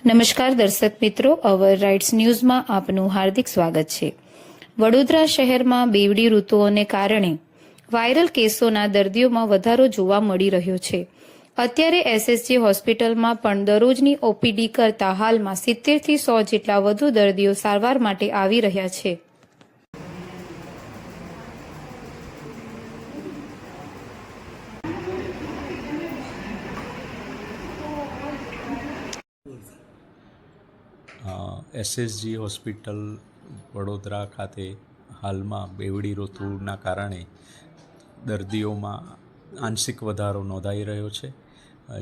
નમસ્કાર દર્શક મિત્રો, અવર રાઇટ્સ ન્યૂઝમાં આપનું હાર્દિક સ્વાગત છે। વડોદરા શહેરમાં બેવડી ઋતુઓને કારણે વાયરલ કેસોના દર્દીઓમાં વધારો જોવા મળી રહ્યો છે। અત્યારે એસએસજી હોસ્પિટલમાં પણ દરરોજની ઓપીડી કરતા હાલમાં 70 થી 100 જેટલા વધુ દર્દીઓ સારવાર માટે આવી રહ્યા છે। એસએસજી હોસ્પિટલ વડોદરા ખાતે હાલમાં બેવડી ઋતુના કારણે દર્દીઓમાં આંશિક વધારો નોંધાઈ રહ્યો છે,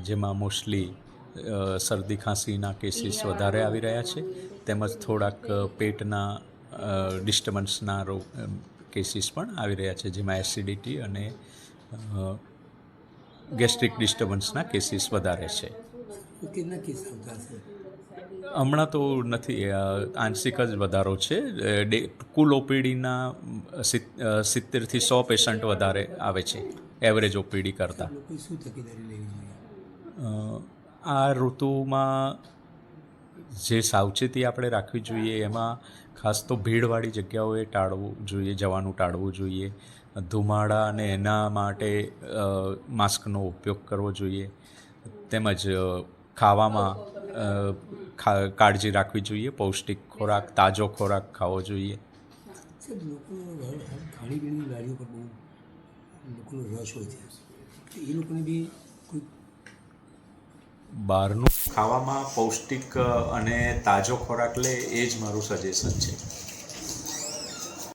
જેમાં મોસ્ટલી શરદી ખાંસીના કેસીસ વધારે આવી રહ્યા છે, તેમજ થોડાક પેટના ડિસ્ટર્બન્સના કેસીસ પણ આવી રહ્યા છે, જેમાં એસિડિટી અને ગેસ્ટ્રિક ડિસ્ટર્બન્સના કેસીસ વધારે છે। હમણાં તો નથી, આંશિક જ વધારો છે। કુલ ઓપીડીના 70થી 100 પેશન્ટ વધારે આવે છે એવરેજ ઓપીડી કરતાં। આ ઋતુમાં જે સાવચેતી આપણે રાખવી જોઈએ એમાં ખાસ તો ભીડવાળી જગ્યાઓએ જવાનું ટાળવું જોઈએ। ધુમાડા અને એના માટે માસ્કનો ઉપયોગ કરવો જોઈએ, તેમજ ખાવામાં કાળજી રાખવી જોઈએ, પૌષ્ટિક ખોરાક, તાજો ખોરાક ખાવો જોઈએ। ખાણીપીણીની ગાડીઓ પર બહુ લોકોનો રસ હોય છે, એ લોકોને બી કોઈ બહારનું ખાવામાં પૌષ્ટિક અને તાજો ખોરાક લે એ જ મારું સજેશન છે।